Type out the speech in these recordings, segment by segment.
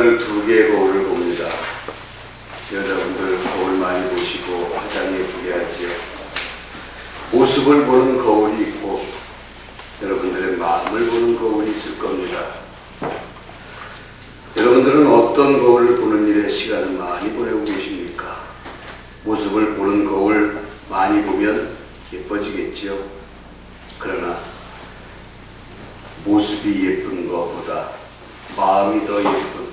오늘 두 개의 거울을 봅니다. 여자분들 거울 많이 보시고 화장 예쁘게 하지요. 모습을 보는 거울이 있고 여러분들의 마음을 보는 거울이 있을 겁니다. 여러분들은 어떤 거울을 보는 일에 시간을 많이 보내고 계십니까? 모습을 보는 거울 많이 보면 예뻐지겠지요. 그러나 모습이 예쁜 것보다 마음이 더 예쁜,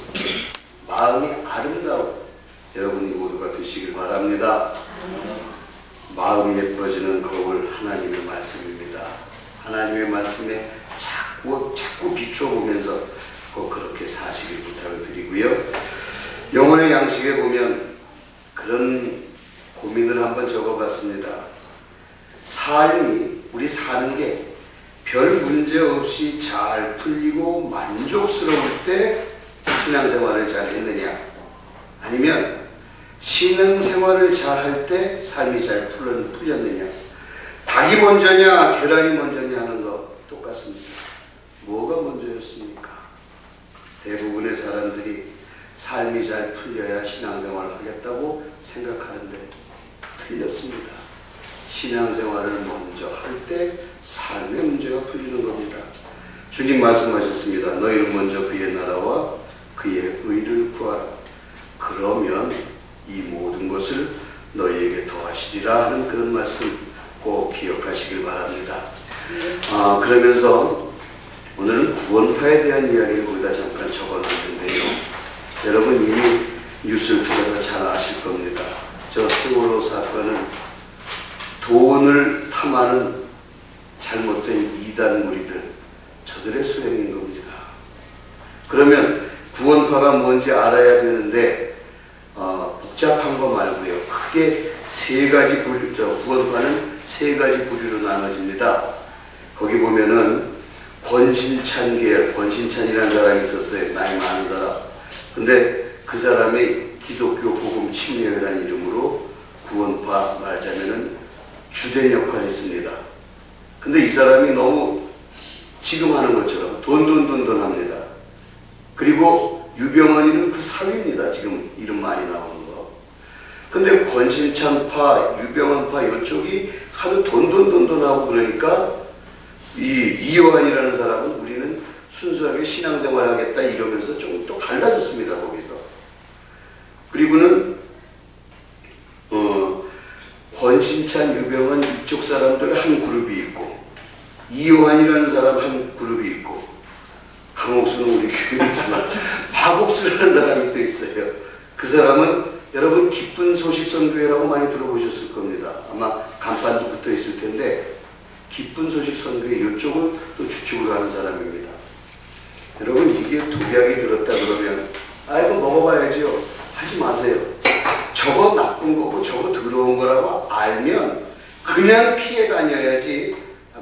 마음이 아름다운 여러분 모두가 되시길 바랍니다. 마음이 예뻐지는 거울 하나님의 말씀입니다. 하나님의 말씀에 자꾸 비춰보면서 꼭 그렇게 사시길 부탁을 드리고요. 영혼의 양식에 보면 그런 고민을 한번 적어봤습니다. 삶이, 우리 사는 게 별 문제 없이 잘 풀리고 만족스러울 때 신앙생활을 잘 했느냐, 아니면 신앙생활을 잘 할 때 삶이 잘 풀렸느냐, 닭이 먼저냐 계란이 먼저냐 하는 거 똑같습니다. 뭐가 먼저였습니까? 대부분의 사람들이 삶이 잘 풀려야 신앙생활을 하겠다고 생각하는데 틀렸습니다. 신앙생활을 먼저 할 때 삶의 문제가 풀리는 겁니다. 주님 말씀하셨습니다. 너희는 먼저 그의 나라와 그의 의를 구하라. 그러면 이 모든 것을 너희에게 더하시리라 하는 그런 말씀 꼭 기억하시길 바랍니다. 그러면서 오늘은 구원파에 대한 이야기를 거기다 잠깐 적어놨는데요. 여러분 이미 뉴스를 통해서 잘 아실 겁니다. 저 세월호 사건은 돈을 탐하는 잘못된 이단 무리들, 저들의 수행인 겁니다. 그러면 구원파가 뭔지 알아야 되는데 복잡한 거 말고요. 크게 세 가지 부류, 구원파는 세 가지 부류로 나눠집니다. 거기 보면은 권신찬 계열, 권신찬이라는 사람이 있었어요. 나이 많은 사람. 근데 그 사람이 기독교 복음 침례회라는 이름으로 구원파 말하자면은 주된 역할을 했습니다. 근데 이 사람이 너무 지금 하는 것처럼 돈 합니다. 그리고 유병헌이는 그 사위입니다. 지금 이름 많이 나오는 거. 근데 권신찬파, 유병헌파 이쪽이 하도 돈 하고 그러니까 이요한이라는 사람은 우리는 순수하게 신앙생활 하겠다 이러면서 좀 또 갈라졌습니다. 거기서. 그리고는 권신찬, 유병헌 이쪽 사람들 한 그룹이 있고 이요한이라는 사람 한 그룹이 있고 강옥수는 우리 교인이지만 박옥수라는 사람이 또 있어요. 그 사람은 여러분 기쁜 소식 선교회라고 많이 들어보셨을 겁니다. 아마 간판도 붙어 있을 텐데 기쁜 소식 선교회 이쪽을 또 주축으로 하는 사람입니다. 여러분 이게 독약이 들었다 그러면 이거 먹어봐야지요. 하지 마세요. 저거 나쁜 거고 저거 더러운 거라고 알면 그냥 피해 다녀야지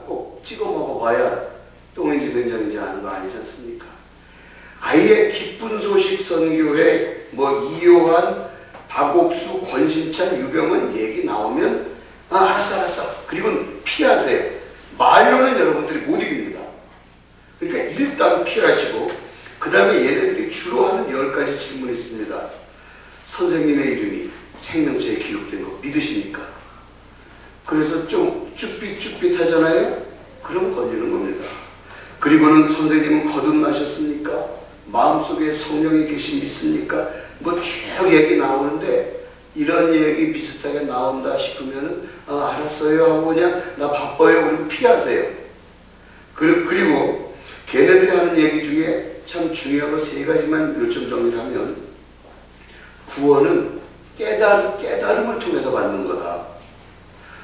꼭 찍어 먹어봐야 똥인지 된장인지 아는 거 아니지 않습니까? 아예 기쁜 소식 선교회 이요한, 박옥수, 권신찬, 유병헌 얘기 나오면 알았어. 그리고 피하세요. 말로는 여러분들이 못 이깁니다. 그러니까 일단 피하시고 그 다음에 얘네들이 주로 하는 10가지 질문이 있습니다. 선생님의 이름이 생명체에 기록된 거 믿으십니까? 그래서 좀 쭈삣쭈삣하잖아요? 그럼 걸리는 겁니다. 그리고는 선생님은 거듭나셨습니까? 마음속에 성령이 계신 믿습니까? 쭉 얘기 나오는데 이런 얘기 비슷하게 나온다 싶으면은 알았어요 하고 그냥 나 바빠요 그리고 피하세요. 그리고 걔네들이 하는 얘기 중에 참 중요한 거 세 가지만 요점 정리를 하면 구원은 깨달음을 통해서 받는 거다.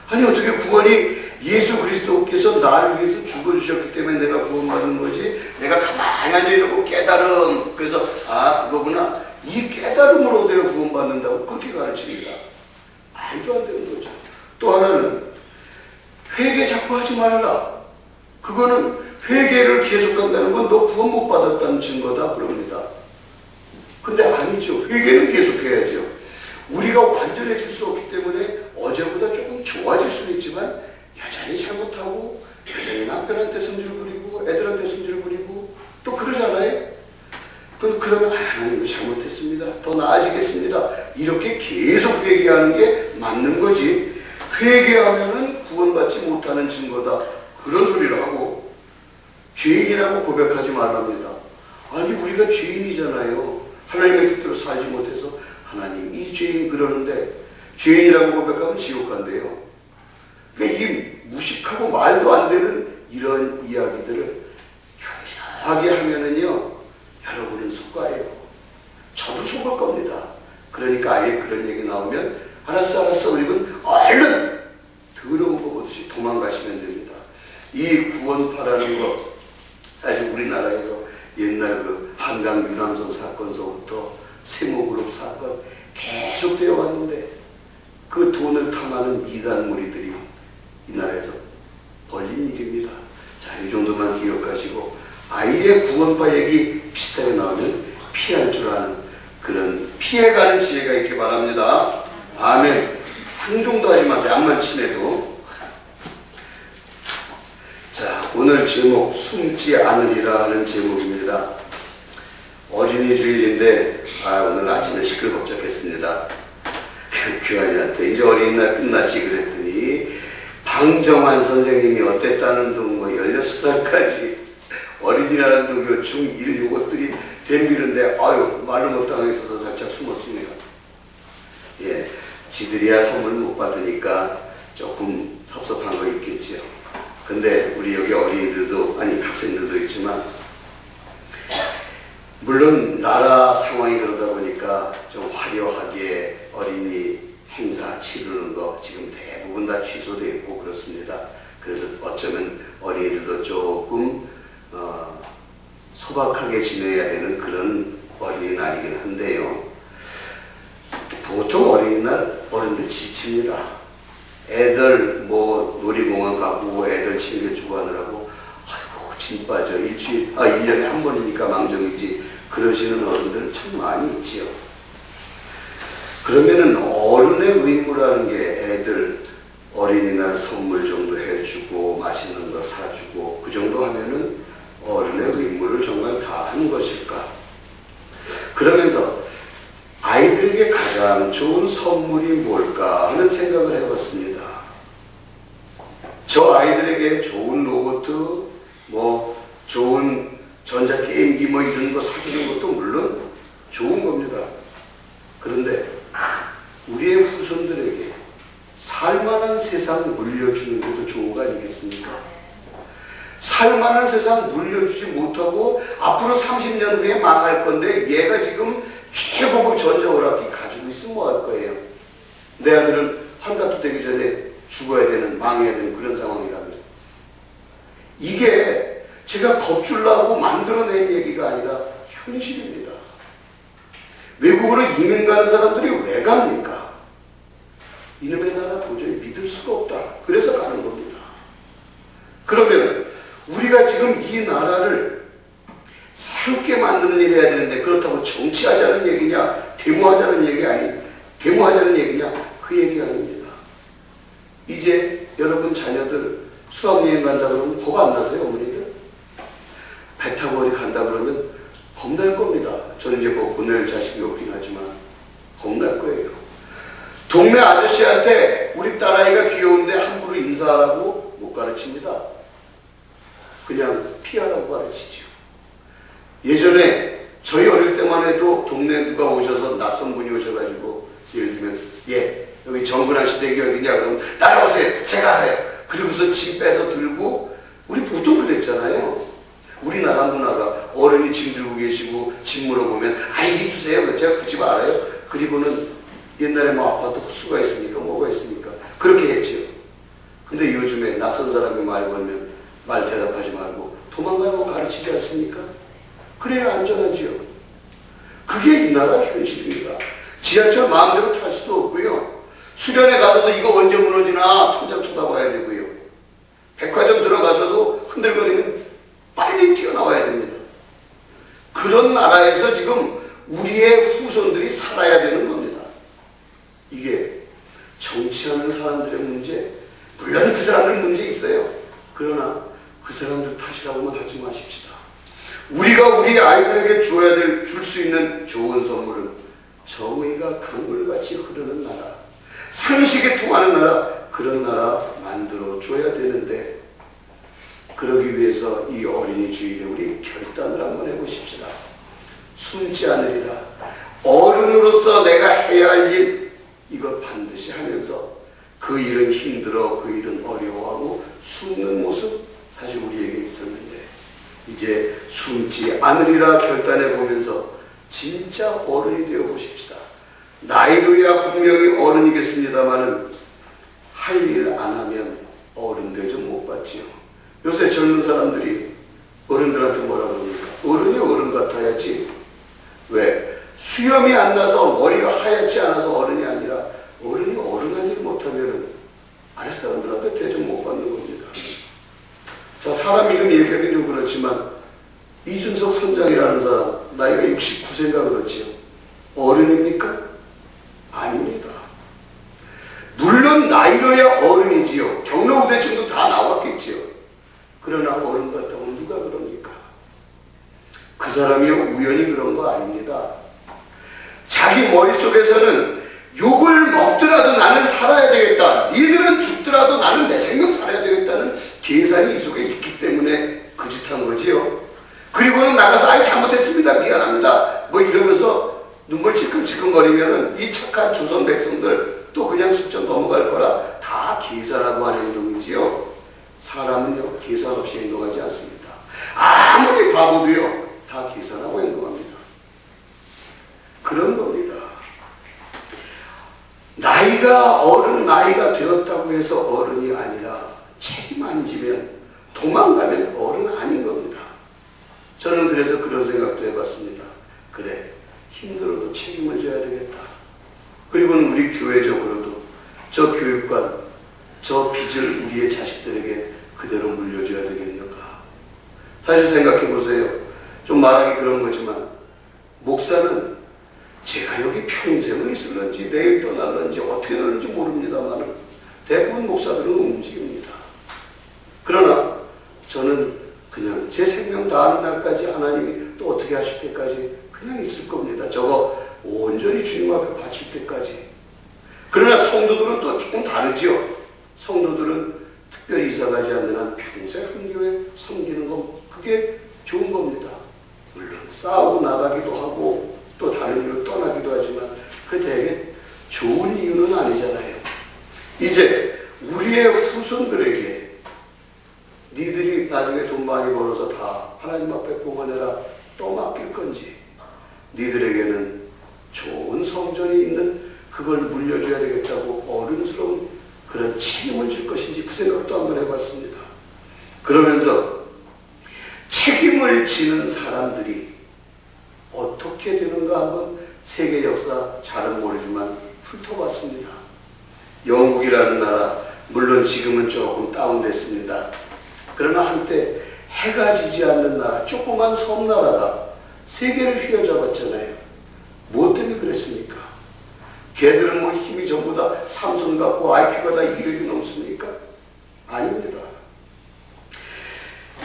아니 어떻게 구원이 예수 그리스도께서 나를 위해서 죽어주셨기 때문에 내가 구원받는 거지 내가 가만히 앉아있고 깨달음 그래서 그거구나 이 깨달음으로 내가 구원받는다고 그렇게 가르칩니다. 말도 안 되는 거죠. 또 하나는 회개 자꾸 하지 말아라. 그거는 회개를 계속한다는 건 너 구원 못 받았다는 증거다 그럽니다. 근데 아니죠. 회개는 계속해야죠. 우리가 완전해질 수 없기 때문에 어제보다 조금 좋아질 수는 있지만 여전히 잘못하고 여전히 남편한테 승질 부리고 애들한테 승질 부리고 또 그러잖아요. 그 그러면 하나님 이거 잘못했습니다. 더 나아지겠습니다. 이렇게 계속 회개하는 게 맞는 거지. 회개하면은 구원받지 못하는 증거다. 그런 소리를 하고 죄인이라고 고백하지 말랍니다. 아니 우리가 죄인이잖아요. 하나님의 뜻대로 살지 못해서 하나님 이 죄인 그러는데 죄인이라고 고백하면 지옥 간대요. 그러니까 이 무식하고 말도 안 되는 이런 이야기들을 교묘하게 하면은요 여러분은 속아요. 저도 속을 겁니다. 그러니까 아예 그런 얘기 나오면 알았어 우리는 얼른 더러운 거 보듯이 도망가시면 됩니다. 이 구원파라는 것 사실 우리나라에서 옛날 그 한강 유람선 사건서부터 세모그룹 사건 계속 되어 왔는데 그 돈을 탐하는 이단 무리들이 이 나라에서 벌린 일입니다. 자, 이 정도만 기억하시고 아예 구원파 얘기 비슷하게 나오면 피할 줄 아는 그런 피해가는 지혜가 있길 바랍니다. 아멘. 상종도 하지 마세요. 암만 친해도. 자, 오늘 제목 숨지 않으리라 하는 제목입니다. 어린이 주일인데 오늘 아침에 시끌벅적했습니다. 규환이한테 이제 어린이날 끝났지 그랬더니 방정환 선생님이 어땠다는 등 뭐 16살까지 어린이라는 등교 중1 요것들이 덤비는데 말을 못 당해서 살짝 숨었습니다. 예, 지들이야 선물 못 받으니까 조금 섭섭한 거 있겠지요. 근데 우리 여기 어린이들도 아니 학생들도 있지만 물론 나라 상황이 그러다 보니까 좀 화려하게 어린이 행사 치르는 거 지금 대부분 다 취소되어 있고 그렇습니다. 그래서 어쩌면 어린이들도 조금 소박하게 지내야 되는 그런 어린이날이긴 한데요. 보통 어린이날 어른들 지칩니다. 애들 뭐 놀이공원 가고 애들 챙겨주고 하느라고 아이고 진 빠져 1년에 한 번이니까 망정이지 그러시는 어른들 참 많이 있지요. 그러면은 어른의 의무라는 게 애들 어린이날 선물 정도 해주고 맛있는 거 사주고 그 정도 하면은 어른의 의무를 정말 다 한 것일까? 그러면서 아이들에게 가장 좋은 선물이 뭘까 하는 생각을 해봤습니다. 저 아이들에게 좋은 로봇, 뭐 좋은 전자게임기 뭐 이런 거 사주는 것도 물론 좋은 겁니다. 그런데 우리의 후손들에게 살만한 세상 물려주는 것도 좋은 거 아니겠습니까? 살만한 세상 물려주지 못하고 앞으로 30년 후에 망할 건데 얘가 지금 최고급 전자오락기 가지고 있으면 뭐 할 거예요? 내 아들은 환갑도 되기 전에 죽어야 되는, 망해야 되는 그런 상황이라면 이게 제가 겁주려고 만들어낸 얘기가 아니라 현실입니다. 외국으로 이민 가는 사람들이 왜 갑니까? 이놈의 나라 도저히 믿을 수가 없다. 그래서 가는 겁니다. 그러면 우리가 지금 이 나라를 새롭게 만드는 일을 해야 되는데 그렇다고 정치하자는 얘기냐, 데모하자는 얘기냐, 그 얘기 아닙니다. 이제 여러분 자녀들 수학여행 간다 그러면 겁 안 나세요, 어머니들? 배 타고 어디 간다 그러면 겁날 겁니다. 저는 이제 뭐 보낼 자식이 없긴 하지만 겁날 거예요. 동네 아저씨한테 우리 딸아이가 귀여운데 함부로 인사하라고 못 가르칩니다. 그냥 피하라고 가르치죠. 예전에 저희 어릴 때만 해도 동네 누가 오셔서 낯선 분이 오셔가지고 예를 들면 여기 정근한 시댁이 어디냐 그러면 따라오세요. 제가 알아요. 그리고서 짐 빼서 들고 우리 보통 그랬잖아요. 우리나라 문화가 어른이 짐 들고 계시고 짐 물어보면 이리 주세요. 제가 그 집 알아요. 그리고는 옛날에 뭐 아파트 호수가 있습니까? 뭐가 있습니까? 그렇게 했지요. 근데 요즘에 낯선 사람이 말 걸면 말 대답하지 말고 도망가라고 가르치지 않습니까? 그래야 안전하지요. 그게 이 나라 현실입니다. 지하철 마음대로 탈 수도 없고요. 수련회 가서도 이거 언제 무너지나 천장 쳐다봐야 되고요. 백화점 들어가서도 흔들거리면 빨리 뛰어나와야 됩니다. 그런 나라에서 지금 우리의 후손들이 살아야 되는 겁니다. 이게 정치하는 사람들의 문제, 물론 그 사람들 문제 있어요. 그러나 그 사람들 탓이라고만 하지 마십시다. 우리가 우리 아이들에게 줄 수 있는 좋은 선물은 정의가 강물같이 흐르는 나라, 상식이 통하는 나라, 그런 나라 만들어 줘야 되는데, 그러기 위해서 이 어린이 주일에 우리 결단을 한번 해보십시다. 숨지 않으리라. 어른으로서 내가 해야 할 일, 이거 반드시 하면서 그 일은 힘들어, 그 일은 어려워하고 숨는 모습 사실 우리에게 있었는데, 이제 숨지 않으리라 결단해 보면서 진짜 어른이 되어 보십시다. 나이로야 분명히 어른이겠습니다마는 할 일 안 하면 어른 대접 못 받지요. 요새 젊은 사람들이 어른들한테 뭐라 그럽니까? 어른이 어른 같아야지. 왜? 수염이 안 나서 머리가 하얗지 않아서 어른이 아니라, 어른이 어른한 일 못하면 아랫사람들한테 대접 못 받는 겁니다. 자, 사람 이름 얘기하기 좀 그렇지만 이준석 선장이라는 사람 나이가 69세인가 그렇지요. 어른입니까? 아닙니다. 물론 나이로야 어른이지요. 경로우대증도 다 나왔겠지요. 그러나 어른 같다고 누가 그럽니까? 그 사람이요 우연히 그런 거 아닙니다. 자기 머릿속에서는 욕을 먹더라도 나는 살아야 되겠다, 니들은 죽더라도 나는 내 생명 살아야 되겠다는 계산이 이 속에 있기 때문에 그 짓 한 거지요. 그리고는 나가서 아이 잘못했습니다, 미안합니다 뭐 이러면서 눈물 찔끔찔끔거리면은 이 착한 조선 백성들 또 그냥 슬쩍 넘어갈 거라 다 계산하고 하는 행동이지요. 사람은요 계산 없이 행동하지 않습니다. 아무리 바보도요 다 계산하고 행동합니다. 그런 겁니다. 나이가 어른 나이가 되었다고 해서 어른이 아니라 책임 안 지면 도망가면 어른 아닌 겁니다. 저는 그래서 그런 생각도 해봤습니다. 그래, 힘들어도 책임을 져야 되겠다. 그리고는 우리 교회적으로도 저 교육관, 저 빚을 우리의 자식들에게 그대로 물려줘야 되겠는가. 사실 생각해 보세요. 좀 말하기 그런 거지만 목사는 제가 여기 평생을 있을런지 내일 떠날런지 어떻게 되는지 모릅니다만 대부분 목사들은 움직입니다. 그러나 저는 그냥 제 생명 다하는 날까지 하나님이 또 어떻게 하실 때까지 그냥 있을 겁니다. 저거 온전히 주님 앞에 바칠 때까지. 그러나 성도들은 또 조금 다르지요. 성도들은 특별히 이사가지 않는 한 평생 한 교회 섬기는 건 그게 좋은 겁니다. 물론 싸우고 나가기도 하고 또 다른 이유로 떠나기도 하지만 그 되게 좋은 이유는 아니잖아요. 이제 우리의 후손들에게 니들이 나중에 돈 많이 벌어서 다 하나님 앞에 봉헌해라 떠맡길 건지, 니들에게는 좋은 성전이 있는 그걸 물려줘야 되겠다고 어른스러운 그런 책임을 질 것인지 그 생각도 한번 해봤습니다. 그러면서 책임을 지는 사람들이 어떻게 되는가 한번 세계 역사 잘은 모르지만 훑어봤습니다. 영국이라는 나라, 물론 지금은 조금 다운됐습니다. 그러나 한때 해가 지지 않는 나라, 조그만 섬나라가 세계를 휘어잡았잖아요. 무엇 때문에 그랬습니까? 걔들은 뭐 힘이 전부 다 삼손 같고 IQ가 다 200이 넘습니까? 아닙니다.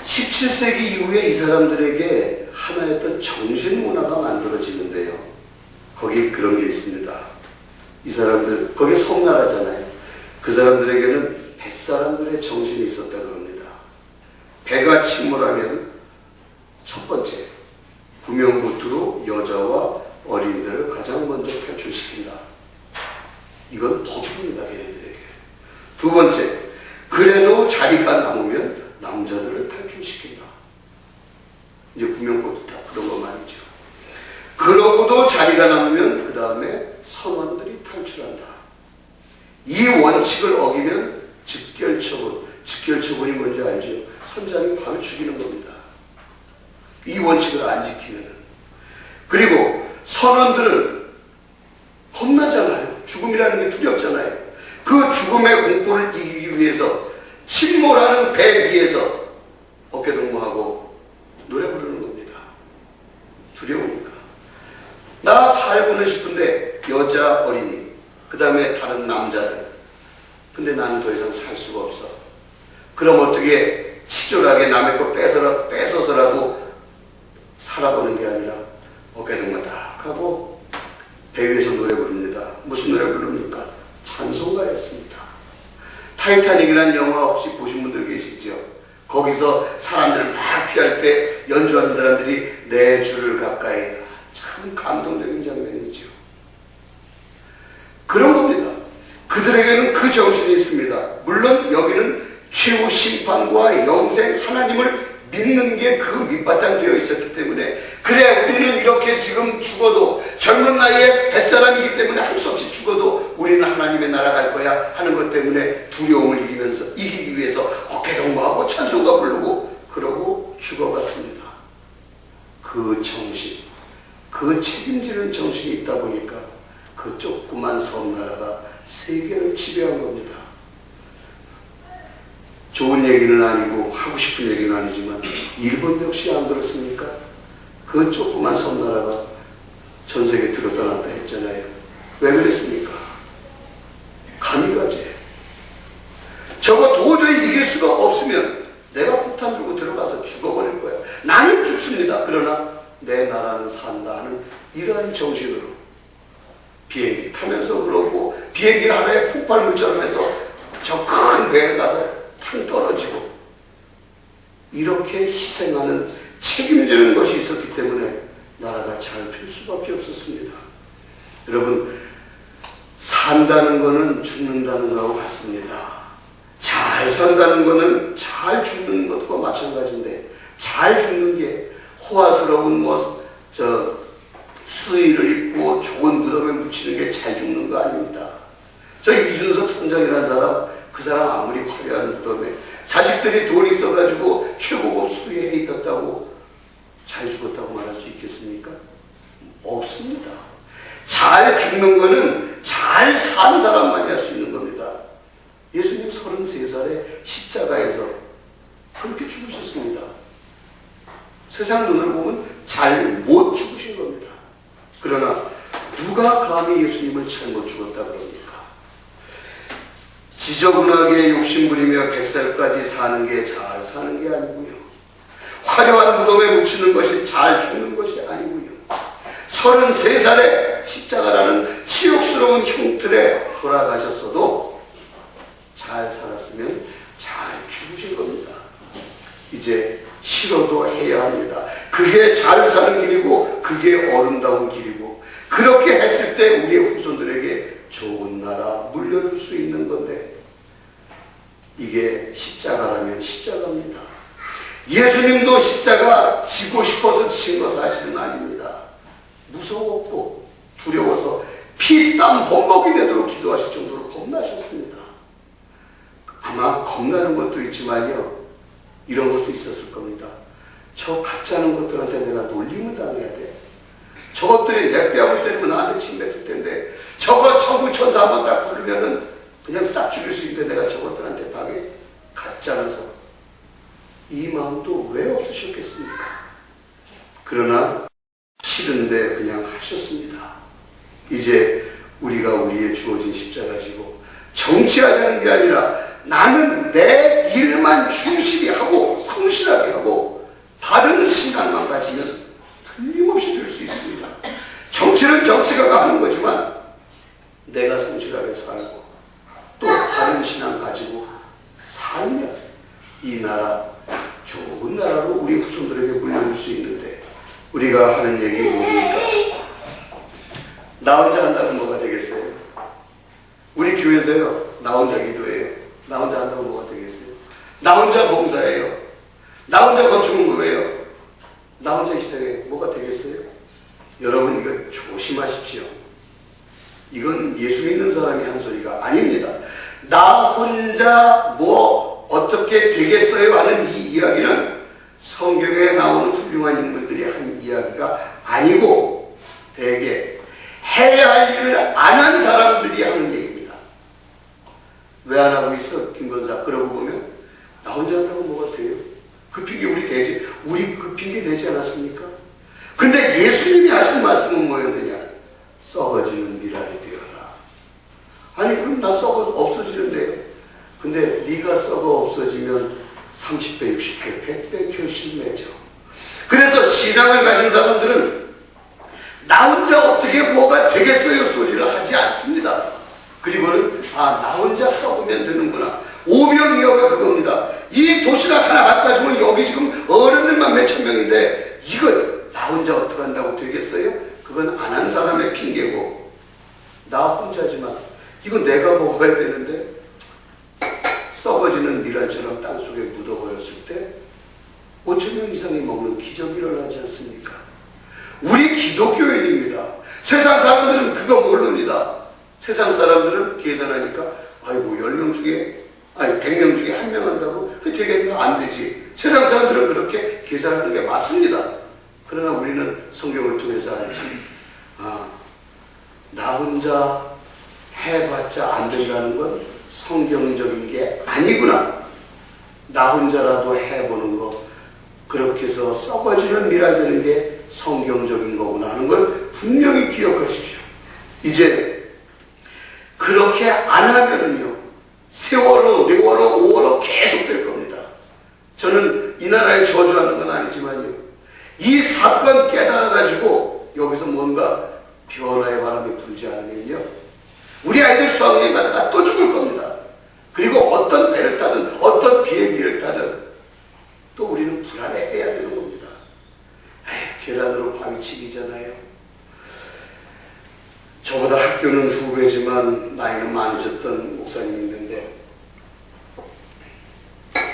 17세기 이후에 이 사람들에게 하나였던 정신문화가 만들어지는데요. 거기 그런 게 있습니다. 이 사람들, 거기 섬나라잖아요. 그 사람들에게는 뱃사람들의 정신이 있었다 그럽니다. 배가 침몰하면 첫 번째, 구명보트로 여자와 어린이들을 가장 먼저 탈출시킨다. 이건 법입니다, 걔네들에게. 두 번째, 그래도 자리가 남으면 남자들을 탈출시킨다. 이제 구명보트 다 그런 거 말이죠. 그러고도 자리가 남으면 그 다음에 선원들이 탈출한다. 이 원칙을 어기면 즉결처분. 즉결처분이 뭔지 알죠? 선장이 바로 죽이는 겁니다. 이 원칙을 안 지키면. 그리고 선원들은 겁나잖아요. 죽음이라는 게 두렵잖아요. 그 죽음의 공포를 이기기 위해서 침몰하는 배 위에서 어깨동무하고 노래 부르는 겁니다. 두려우니까. 나 살고는 싶은데 여자 어린이, 그 다음에 다른 남자들. 근데 나는 더 이상 살 수가 없어. 그럼 어떻게 치졸하게 남의 거 뺏어서라도 아니라 어깨동무 딱 하고 배 위에서 노래 부릅니다. 무슨 노래 부릅니까? 찬송가였습니다. 타이타닉이라는 영화 혹시 보신 분들 계시죠? 거기서 사람들을 막 피할 때 연주하는 사람들이 내 주를 가까이, 참 감동적인 장면이죠. 그런 겁니다. 그들에게는 그 정신이 있습니다. 물론 여기는 최후 심판과 영생 하나님을 믿는 게 그 밑바탕 되어 있었기 때문에, 그래 우리는 이렇게 지금 죽어도 젊은 나이에 뱃사람이기 때문에 할 수 없이 죽어도 우리는 하나님의 나라 갈 거야 하는 것 때문에 두려움을 이기기 위해서 어깨동무하고 찬송가 부르고 그러고 죽어갔습니다. 그 정신, 그 책임지는 정신이 있다 보니까 그 조그만 섬나라가 세계를 지배한 겁니다. 좋은 얘기는 아니고 하고 싶은 얘기는 아니지만 일본 역시 안 그렇습니까? 그 조그만 섬나라가 전 세계 들어떠났다 했잖아요. 왜 그랬습니까? 가미가제. 저거 도저히 이길 수가 없으면 내가 폭탄 들고 들어가서 죽어버릴 거야. 나는 죽습니다. 그러나 내 나라는 산다 하는 이러한 정신으로 비행기 타면서 그러고, 비행기를 하나의 폭발물처럼 해서 저 큰 배에 가서 탕 떨어지고, 이렇게 희생하는 책임지는 것이 있었기 때문에 나라가 잘 될 수밖에 없었습니다. 여러분, 산다는 것은 죽는다는 것하고 같습니다. 잘 산다는 것은 잘 죽는 것과 마찬가지인데, 잘 죽는 게 호화스러운 수의를 입고 좋은 무덤에 묻히는 게 잘 죽는 거 아닙니다. 저 이준석 선장이라는 사람, 그 사람 아무리 화려한 무덤에 자식들이 돈 있어가지고 최고급 수의에 입혔다고 잘 죽었다고 말할 수 있겠습니까? 없습니다. 잘 죽는 거는 잘 산 사람만이 할 수 있는 겁니다. 예수님 33살에 십자가에서 그렇게 죽으셨습니다. 세상 눈을 보면 잘 못 죽으신 겁니다. 그러나 누가 감히 예수님을 잘못 죽었다 그럽니까? 지저분하게 욕심부리며 100살까지 사는 게 잘 사는 게 아니고요. 화려한 무덤에 묻히는 것이 잘 죽는 것이 아니고요. 33살에 십자가라는 치욕스러운 형틀에 돌아가셨어도 잘 살았으면 잘 죽으신 겁니다. 이제 싫어도 해야 합니다. 그게 잘 사는 길이고 그게 어른다운 길이고, 그렇게 했을 때 우리의 후손들에게 좋은 나라 물려줄 수 있는 건데, 이게 십자가라면 십자가입니다. 예수님도 십자가 지고 싶어서 지신 거 사실은 아닙니다. 무서웠고 두려워서 피땀 범벅이 되도록 기도하실 정도로 겁나셨습니다. 아마 겁나는 것도 있지만요, 이런 것도 있었을 겁니다. 저 가짜는 것들한테 내가 놀림을 당해야 돼. 저것들이 내 뺨을 때리면 나한테 침 뱉을 텐데, 저거 천구 천사 한번 딱 부르면은 그냥 싹 죽일 수 있는데 내가 저것들한테 당해. 가짜라서. 이 마음도 왜 없으셨겠습니까? 그러나 싫은데 그냥 하셨습니다. 이제 우리가 우리의 주어진 십자가 지고 정치하자는 게 아니라 나는 내 일만 충실히 하고 성실하게 하고 바른 신앙만 가지면 틀림없이 될 수 있습니다. 정치는 정치가가 하는 거지만 내가 성실하게 살고 또 바른 신앙 가지고 살면 이 나라 좋은 나라로 우리 후손들에게 물려줄 수 있는데, 우리가 하는 얘기 뭡니까? 나 혼자 한다면 뭐가 되겠어요? 우리 교회에서요, 나 혼자 기도해요. 나 혼자 한다고 뭐가 되겠어요? 나 혼자 봉사해요. 나 혼자 건축공부해요. 나 혼자 희생해. 뭐가 되겠어요? 여러분, 이거 조심하십시오. 이건 예수 믿는 사람이 한 소리가 아닙니다. 나 혼자 뭐 어떻게 되겠어요 하는 이 이야기는 성경에 나오는 훌륭한 인물들이 한 이야기가 아니고, 대개 해야 할 일을 안 한 사람들이 하는 얘기입니다. 왜 안 하고 있어, 김건사? 그러고 보면 나 혼자 한다고 뭐가 돼요? 그 핑계 우리 그 핑계 되지 않았습니까? 근데 예수님이 하신 말씀은 뭐였느냐? 썩어지는 미랄이 되어라. 아니, 그럼 나 썩어 없어지는데요. 근데 네가 썩어 없어지면 30배, 60배, 100배 결실맺어. 그래서 신앙을 가진 사람들은 나 혼자 어떻게 뭐가 되겠어요 소리를 하지 않습니다. 그리고는 나 혼자 썩으면 되는구나. 오병이어가 그겁니다. 이 도시락 하나 갖다 주면 여기 지금 어른들만 몇천 명인데 이걸 나 혼자 어떻게 한다고 되겠어요? 그건 안 한 사람의 핑계고 나 혼자지만 이건 내가 먹어야 되는데 썩어지는 미랄처럼 땅속에 묻어버렸을 때 5천 명 이상이 먹는 기적이 일어나지 않습니까? 우리 기독교인입니다. 세상 사람들은 그거 모릅니다. 세상 사람들은 계산하니까 아이고 10명 중에 100명 중에 1명 한다고 그게 되겠나? 안 되지. 세상 사람들은 그렇게 계산하는 게 맞습니다. 그러나 우리는 성경을 통해서 알지. 나 혼자 해봤자 안 된다는 건 성경적인 게 아니구나. 나 혼자라도 해보는 거 그렇게 해서 썩어지는 미랄 되는 게 성경적인 거구나 하는 걸 분명히 기억하십시오. 이제 그렇게 안 하면은요 세월호, 4월호, 5월호 계속 될 겁니다. 저는 이 나라를 저주하는 건 아니지만요 이 사건 깨달아가지고 여기서 뭔가 변화의 바람이 불지 않으면요 우리 아이들 수학여행 가다가 또 죽을 겁니다. 그리고 어떤 배를 타든 어떤 비행기를 타든 또 우리는 불안해해야 되는 겁니다. 계란으로 바위치기잖아요. 저보다 학교는 후배지만 나이는 많으셨던 목사님이 있는데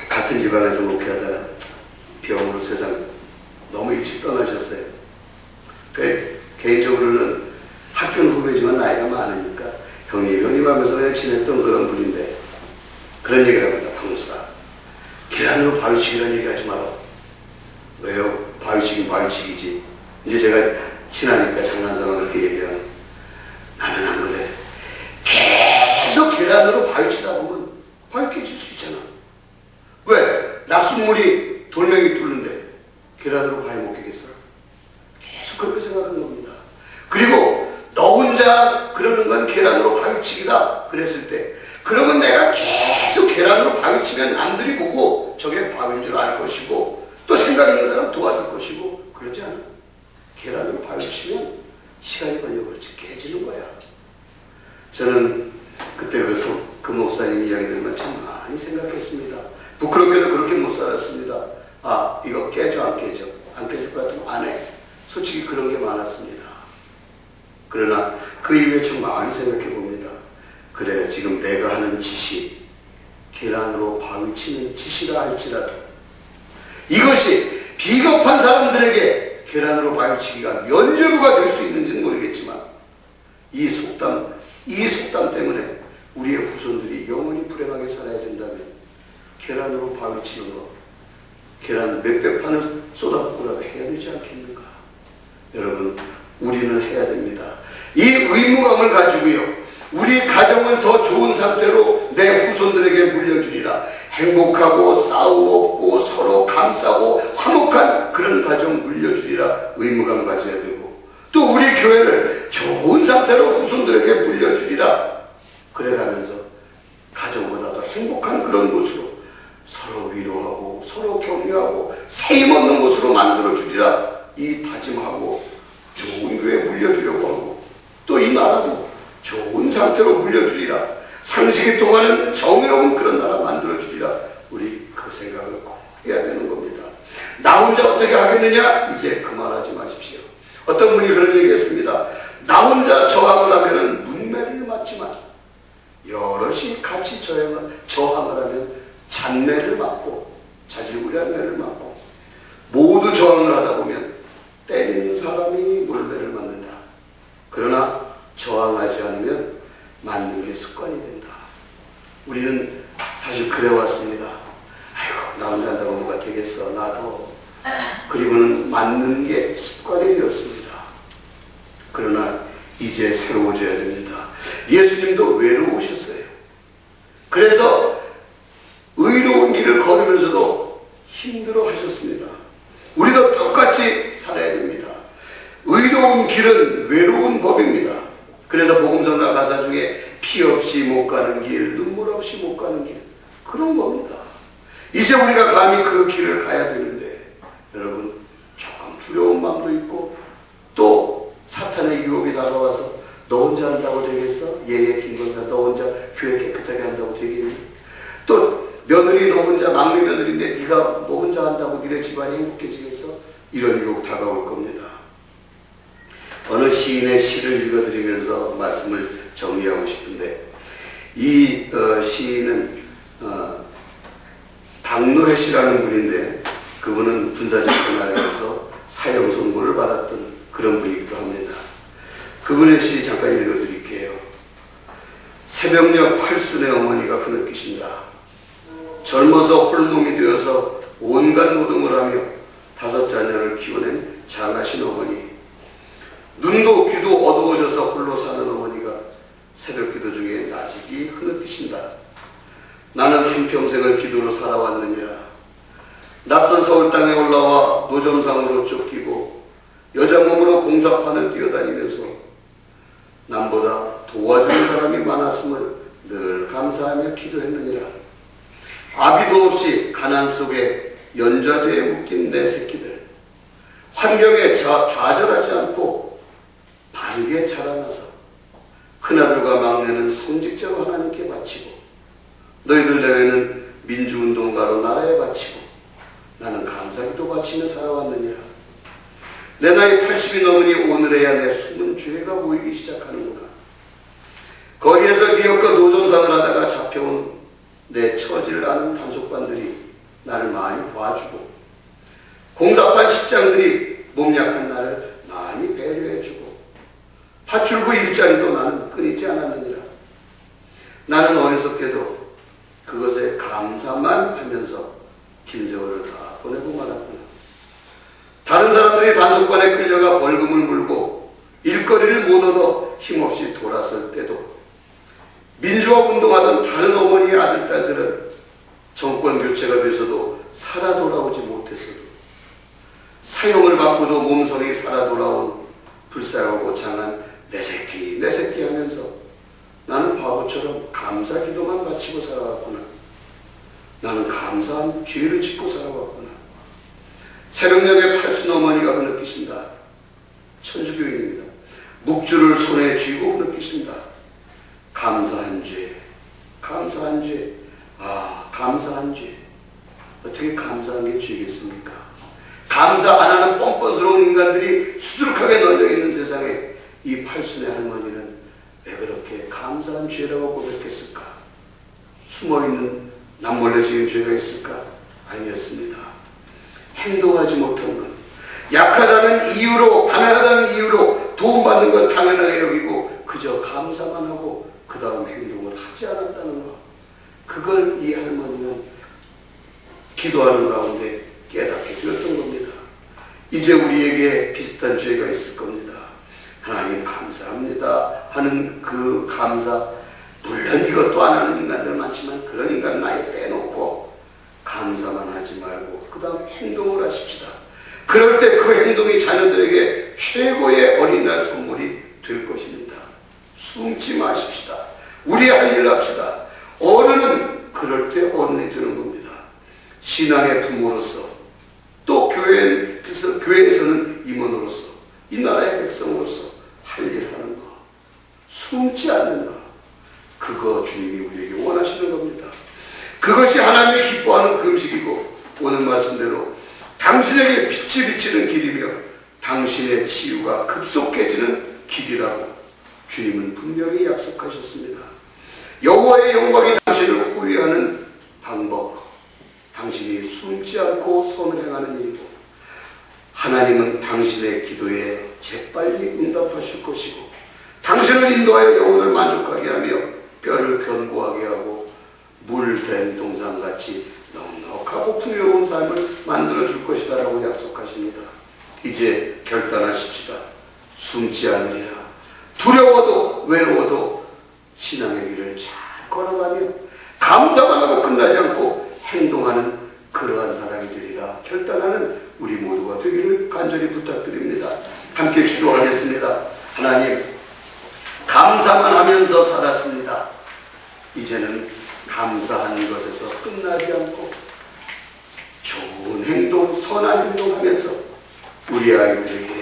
같은 지방에서 목회하다 병으로 세상 너무 일찍 떠나셨어요. 개인적으로는 학교는 후배지만 나이가 많으니까 형님 하면서 그냥 지냈던 그런 분인데 그런 얘기를 합니다. 박목사 계란으로 바위치기라는 얘기 하지 마라. 왜요? 바위치긴 바위치기지. 이제 제가 친하니까 장난삼아 그렇게 얘기하는 나는 안 그래. 계속 계란으로 바위치다 보면 바위 깨질 수 있잖아. 왜? 낙숫물이 돌멩이 뚫는데 계란으로 바위 못 깨겠어? 계속 그렇게 생각한 겁니다. 그리고 너 혼자 그러는 건 계란으로 바위치기다 그랬을 때 그러면 내가 계속 계란으로 바위치면 남들이 보고 저게 바위인 줄 알 것이고 또 생각 있는 사람 도와줄 것이고 그러지 않아? 계란으로 바위치면 시간이 걸려 그렇지 깨지는 거야. 저는 그때 그 목사님 이야기 들으면 참 많이 생각했습니다. 부끄럽게도 그렇게 못 살았습니다. 이거 깨져 안 깨져? 안 깨질 것 같으면 안 해. 솔직히 그런 게 많았습니다. 그러나 그 이후에 참 많이 생각해 봅니다. 그래 지금 내가 하는 짓이 계란으로 바위치는 짓이라 할지라도 이것이 비겁한 사람들에게 계란으로 바위치기가 면죄부가 될 수 있는지는 모르겠지만 이 속담 때문에 우리의 후손들이 영원히 불행하게 살아야 된다면 계란으로 바위치는 거 계란 몇백 판을 쏟아붓고라도 해야 되지 않겠는가? 여러분 우리는 해야 됩니다. 이 의무감을 가지고요 우리 가정을 더 좋은 상태로 내 후손들에게 물려주리라. 행복하고 싸움 없고 서로 감싸고 화목한 그런 가정 물려주리라 의무감 가져야 되고 또 우리 교회를 좋은 상태로 후손들에게 물려주리라. 그래가면서 가정보다 더 행복한 그런 곳으로 서로 위로하고 서로 격려하고 세임 얻는 곳으로 만들어주리라. 이 다짐하고 좋은 교회 물려주려고 하고 또 이 나라도 좋은 상태로 물려주리라. 상식이 통하는 정의로운 그런 나라 만들어주리라. 우리 그 생각을 꼭 해야 되는 겁니다. 나 혼자 어떻게 하겠느냐? 이제 그만하지 마십시오. 어떤 분이 그런 얘기 했습니다. 나 혼자 저항을 하면 문매를 맞지만 여럿이 같이 저항을 하면 잔매를 맞고 자질구레한 매를 맞고 모두 저항을 하다 보면 때리는 사람이 물매를 맞는다. 그러나 저항하지 않으면 맞는 게 습관이 된다. 우리는 사실 그래왔습니다. 아이고 나 혼자 한다고 뭐가 되겠어 나도. 그리고는 맞는 게 습관이 되었습니다. 그러나 이제 새로워져야 됩니다. 예수님도 외로우셨어요. 그래서 의로운 길을 걸으면서도 힘들어 하셨습니다. 우리도 똑같이 살아야 됩니다. 의로운 길은 외로운 법입니다. 그래서 복음성가 가사 중에 피 없이 못 가는 길, 눈물 없이 못 가는 길 그런 겁니다. 이제 우리가 감히 그 길을 가야 되는데 여러분 사탄의 유혹이 다가와서 너 혼자 한다고 되겠어? 예예 김건사 너 혼자 교회 깨끗하게 한다고 되겠니? 또 며느리 너 혼자 막내 며느리인데 네가 너 혼자 한다고 니네 집안이 행복해지겠어? 이런 유혹 다가올 겁니다. 어느 시인의 시를 읽어드리면서 말씀을 정리하고 싶은데 이 시인은 박노해 씨라는 분인데 그분은 군사정권 아래에서 사형 선고를 받았던 그런 분이기도 합니다. 그분의 시 잠깐 읽어드릴게요. 새벽녘 팔순의 어머니가 흐느끼신다. 젊어서 홀몸이 되어서 온갖 노동을 하며 5 자녀를 키워낸 장하신 어머니. 눈도 귀도 어두워져서 홀로 사는 어머니가 새벽기도 중에 나직이 흐느끼신다. 나는 한평생을 기도로 살아왔느니라. 낯선 서울 땅에 올라와 노점상으로 쫓기고 여자 몸으로 공사판을 뛰어다니면서 남보다 도와주는 사람이 많았음을 늘 감사하며 기도했느니라. 아비도 없이 가난 속에 연좌제에 묶인 내 새끼들, 환경에 좌절하지 않고 바르게 자라나서 큰아들과 막내는 성직자로 하나님께 바치고 너희들 내외는 민주운동가로 나라에 바치고 나는 감사기도 바치며 살아왔느니라. 내 나이 80이 넘으니 오늘에야 내 숨은 죄가 보이기 시작하는구나. 거리에서 미역과 노점상을 하다가 잡혀온 내 처지를 아는 단속반들이 나를 많이 봐주고 공사판 식장들이 몸 약한 나를 많이 배려해주고 파출부 일자리도 나는 끊이지 않았느니라. 나는 어리석게도 그것에 감사만 하면서 긴 세월을 다 보내고 말았구나. 다른 사람들이 단속반에 끌려가 벌금을 물고 일거리를 못 얻어 힘없이 돌아설 때도 민주화 운동하던 다른 어머니의 아들, 딸들은 정권 교체가 돼서도 살아 돌아오지 못했어도 사형을 받고도 몸성이 살아 돌아온 불쌍하고 장한 내 새끼 내 새끼 하면서 나는 바보처럼 감사 기도만 바치고 살아왔구나. 나는 감사한 죄를 짓고 살아왔구나. 새벽녘에 팔순 어머니가 흐느끼신다. 천주교인입니다. 묵주를 손에 쥐고 흐느끼신다. 감사한 죄, 감사한 죄, 감사한 죄. 어떻게 감사한 게 죄겠습니까? 감사 안 하는 뻔뻔스러운 인간들이 수두룩하게 널려있는 세상에 이 팔순의 할머니는 왜 그렇게 감사한 죄라고 고백했을까? 숨어있는 남몰래지은 죄가 있을까? 아니었습니다. 행동하지 못한 것, 약하다는 이유로, 가난하다는 이유로 도움받는 것 당연하게 여기고 그저 감사만 하고 그 다음 행동을 하지 않았다는 것, 그걸 이 할머니는 기도하는 가운데 깨닫게 되었던 겁니다. 이제 우리에게 비슷한 죄가 있을 겁니다. 하나님 감사합니다 하는 그 감사, 물론 이것도 안 하는 인간들 많지만 그런 인간은 아예 빼놓고 감사만 하지 말고 그 다음 행동을 하십시다. 그럴 때 그 행동이 자녀들에게 최고의 어린이날 선물이 될 것입니다. 숨지 마십시다. 우리 할 일 합시다. 어른은 그럴 때 어른이 되는 겁니다. 신앙의 부모로서 또 교회에서는 임원으로서 이 나라의 백성으로서 할 일 하는 것, 숨지 않는 것, 그거 주님이 우리에게 원하시는 겁니다. 그것이 하나님이 기뻐하는 금식이고 오늘 말씀대로 당신에게 빛이 비치는 길이며 당신의 치유가 급속해지는 길이라고 주님은 분명히 약속하셨습니다. 여호와의 영광이 당신을 호위하는 방법, 당신이 숨지 않고 선을 행하는 일이고 하나님은 당신의 기도에 재빨리 응답하실 것이고 당신을 인도하여 영혼을 만족하게 하며 뼈를 견고하게 하고 물된 동산같이 넉넉하고 풍요로운 삶을 만들어줄 것이다 라고 약속하십니다. 이제 결단하십시다. 숨지 않으리라. 두려워도 외로워도 신앙의 길을 잘 걸어가며 감사만 하고 끝나지 않고 행동하는 그러한 사람이 되리라 결단하는 우리 모두가 되기를 간절히 부탁드립니다. 함께 기도하겠습니다. 하나님, 감사만 하면서 살았습니다. 이제는 감사한 것에서 끝나지 않고 좋은 행동, 선한 행동하면서 우리 아이들에게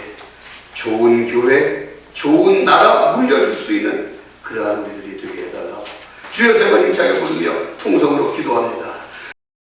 좋은 교회, 좋은 나라 물려줄 수 있는 그러한 우리들이 되게 해달라고 주여 세 번 힘차게 부르며 통성으로 기도합니다.